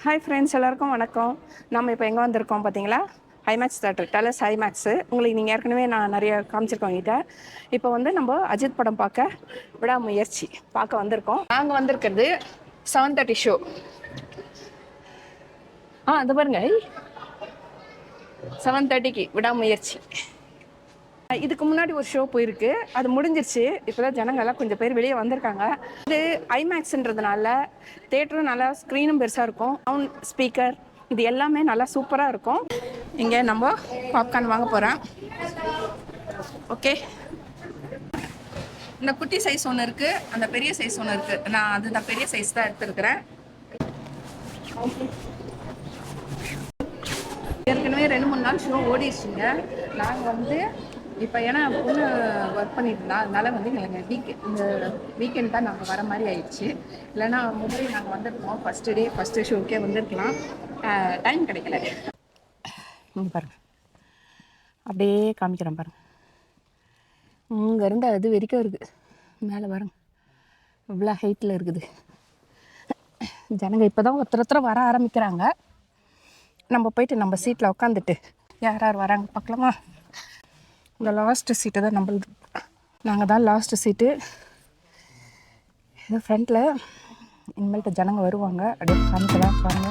Hi friends, எல்லாருக்கும் வணக்கம். நம்ம இப்போ எங்கே வந்திருக்கோம் பார்த்தீங்களா? ஹைமேக்ஸ் தேட்டர், டலஸ் ஹைமேக்ஸு. உங்களுக்கு நீங்கள் ஏற்கனவே நான் நிறைய காமிச்சிருக்கோங்கிட்ட. இப்போ வந்து நம்ம அஜித் படம் பார்க்க விடாமுயற்சி பார்க்க வந்திருக்கோம். நாங்கள் வந்திருக்கிறது 7:30 ஷோ. அது பாருங்க, 7:30க்கு விடாமுயற்சி. இதுக்கு முன்னாடி ஒரு ஷோ போயிருக்கு, அது முடிஞ்சிருச்சு. இப்போதான் ஜனங்கள்லாம் கொஞ்சம் பேர் வெளியே வந்திருக்காங்க. இது ஐமேக்ஸ்ன்றதுனால தேட்டரும் நல்லா, ஸ்க்ரீனும் பெருசாக இருக்கும், சவுண்ட் ஸ்பீக்கர் இது எல்லாமே நல்லா சூப்பராக இருக்கும். இங்கே நம்ம பாப்கார்ன் வாங்க போகிறேன். ஓகே, இந்த குட்டி சைஸ் ஒன்று இருக்குது, அந்த பெரிய சைஸ் ஒன்று இருக்குது. நான் அதுதான் பெரிய சைஸ் தான் எடுத்துருக்கிறேன். ஏற்கனவே 2-3 நாள் ஷோ ஓடிடுச்சுங்க. நாங்கள் வந்து இப்போ ஏன்னா பொண்ணு ஒர்க் பண்ணிட்டு இருந்தா, அதனால வந்து எங்களுக்கு இந்த வீக்கெண்ட் தான் நாங்கள் வர மாதிரி ஆயிடுச்சு. இல்லைன்னா முதல்ல நாங்கள் வந்திருக்கோம், ஃபஸ்ட்டு ஷோக்கே வந்திருக்கலாம். டைம் கிடைக்கல. இங்கே பாருங்க, அப்படியே காமிக்கிறேன் பாருங்க. இங்கேருந்து அது வரைக்கும் இருக்குது, மேலே பாருங்க இவ்வளோ ஹைட்டில் இருக்குது. ஜனங்க இப்போ தான் ஒருத்தர் வர ஆரம்பிக்கிறாங்க. நம்ம போயிட்டு நம்ம சீட்டில் உட்காந்துட்டு யார் யார் வராங்க பார்க்கலாமா? இந்த லாஸ்ட்டு சீட்டு தான் நம்மளுது. நாங்கள் தான் லாஸ்ட்டு சீட்டு. இது ஃப்ரண்ட்டில். இனிமேல்ட்டு ஜனங்க வருவாங்க, அப்படியே காமிக்கலாம் பாருங்க.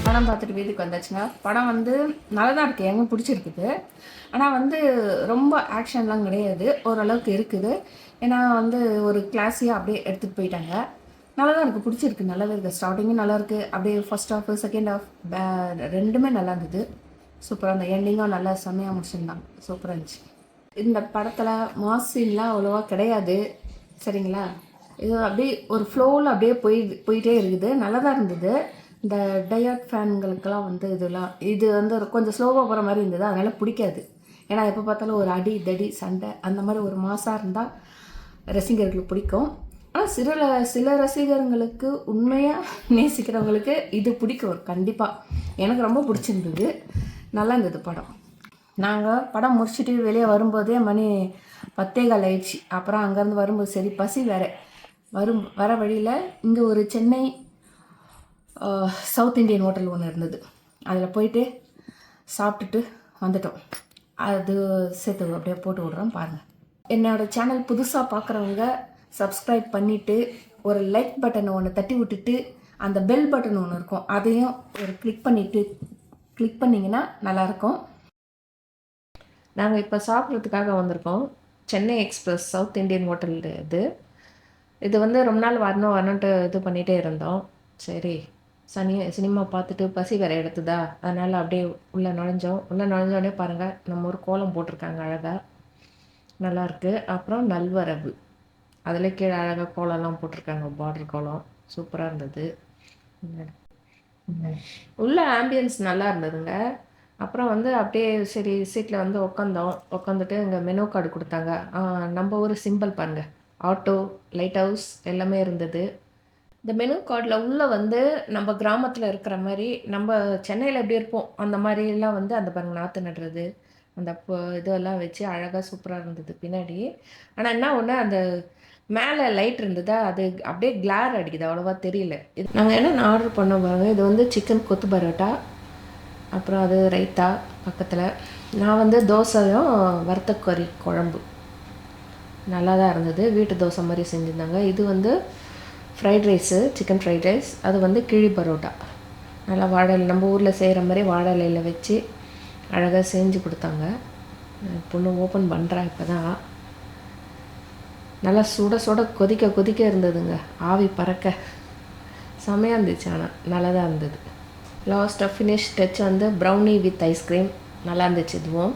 படம் பார்த்துட்டு வீட்டுக்கு வந்தாச்சுங்க. படம் வந்து நல்லா தான் இருக்குது, எங்கே பிடிச்சிருக்குது. ஆனால் வந்து ரொம்ப ஆக்ஷன்லாம் கிடையாது, ஓரளவுக்கு இருக்குது. ஏன்னா வந்து ஒரு கிளாஸியாக அப்படியே எடுத்துகிட்டு போயிட்டாங்க. நல்லா தான் இருக்குது, பிடிச்சிருக்கு, நல்லாவே இருக்குது. ஸ்டார்டிங்கும் நல்லா இருக்குது, அப்படியே ஃபர்ஸ்ட் ஹாஃப் செகண்ட் ஹாஃப் ரெண்டுமே நல்லா இருந்தது. சூப்பராக இருந்தது. எண்டிங்கும் நல்லா செம்மையாக முடிச்சிருந்தாங்க, சூப்பராக இருந்துச்சு. இந்த படத்தில் மாசின்லாம் அவ்வளோவா கிடையாது, சரிங்களா? இது அப்படியே ஒரு ஃப்ளோவில் அப்படியே போயிட்டே இருக்குது, நல்லா தான் இருந்தது. இந்த டயாட் ஃபேன்களுக்கெல்லாம் வந்து இது வந்து கொஞ்சம் ஸ்லோவாக போகிற மாதிரி இருந்தது, அதனால் பிடிக்காது. ஏன்னா எப்போ பார்த்தாலும் ஒரு அடி தடி சண்டை அந்த மாதிரி ஒரு மாசாக இருந்தால் ரசிகர்களுக்கு பிடிக்கும். ஆனால் சில ரசிகர்களுக்கு, உண்மையாக நேசிக்கிறவங்களுக்கு இது பிடிக்கும் கண்டிப்பாக. எனக்கு ரொம்ப பிடிச்சிருந்தது, நல்லா இருந்தது படம். நாங்கள் படம் முடிச்சுட்டு வெளியே வரும்போதே மணி 10:15 ஆயிடுச்சு. அப்புறம் அங்கேருந்து வரும்போது சரி பசி வேறு வர வழியில் இங்கே ஒரு சென்னை சவுத் இண்டியன் ஹோட்டல் ஒன்று இருந்தது, அதில் போயிட்டு சாப்பிட்டுட்டு வந்துட்டோம். அது சேர்த்து அப்படியே போட்டு விட்றோம் பாருங்கள். என்னோடய சேனல் புதுசாக பார்க்குறவங்க சப்ஸ்கிரைப் பண்ணிவிட்டு ஒரு லைக் பட்டனை ஒன்று தட்டி விட்டுட்டு அந்த பெல் பட்டன் ஒன்று இருக்கும், அதையும் ஒரு கிளிக் பண்ணிங்கன்னா நல்லாயிருக்கும். நாங்கள் இப்போ சாப்பிட்றதுக்காக வந்திருக்கோம். Chennai express south Indian hotel இது வந்து ரொம்ப நாள் வரணுன்ட்டு இது பண்ணிகிட்டே இருந்தோம். சரி சினிமா பார்த்துட்டு பசி வேறு எடுத்துதா, அதனால் அப்படியே உள்ளே நுழைஞ்சோடனே பாருங்கள், நம்ம ஒரு கோலம் போட்டிருக்காங்க, அழகாக நல்லாயிருக்கு. அப்புறம் நல்வரவு, அதில் கீழே அழகாக கோலம்லாம் போட்டிருக்காங்க, பார்டர் கோலம் சூப்பராக இருந்தது. உள்ள ஆம்பியன்ஸ் நல்லா இருந்ததுங்க. அப்புறம் வந்து அப்படியே சரி சீட்டில் வந்து உட்காந்துட்டு இங்கே மெனு கார்டு கொடுத்தாங்க. நம்ம ஒரு சிம்பிள் பாருங்கள், ஆட்டோ, லைட் ஹவுஸ் எல்லாமே இருந்தது. இந்த மெனு கார்டில் உள்ளே வந்து நம்ம கிராமத்தில் இருக்கிற மாதிரி, நம்ம சென்னையில் எப்படி இருப்போம் அந்த மாதிரிலாம் வந்து அந்த பாருங்க, நாற்று நடுறது, அந்த இதெல்லாம் வச்சு அழகாக சூப்பராக இருந்தது பின்னாடி. ஆனால் என்ன ஒன்று, அந்த மேலே லைட் இருந்ததா, அது அப்படியே கிளார் அடிக்குது, அவ்வளோவா தெரியல. இது நாங்கள் என்னென்ன ஆர்டர் பண்ணோம் பாருங்க. இது வந்து சிக்கன் கொத்து பரோட்டா, அப்புறம் அது ரைத்தா பக்கத்தில். நான் வந்து தோசையும் வறுத்த கறி குழம்பு நல்லா தான் இருந்தது. வீட்டு தோசை மாதிரி செஞ்சுருந்தாங்க. இது வந்து fried rice, chicken fried rice. அது வந்து கிழி பரோட்டா. நல்லா வாழை நம்ம ஊரில் செய்கிற மாதிரி வாழை இலையில் வச்சு அழகாக செஞ்சு கொடுத்தாங்க. பொண்ணு ஓப்பன் பண்ணுறா இப்போ தான். நல்லா சுட சுட கொதிக்க கொதிக்க இருந்ததுங்க, ஆவி பறக்க செமையாக இருந்துச்சு. ஆனால் நல்லா தான் இருந்தது. லாஸ்ட்டாக ஃபினிஷ் டச் வந்து ப்ரௌனி வித் ஐஸ்கிரீம் நல்லா இருந்துச்சு இதுவும்.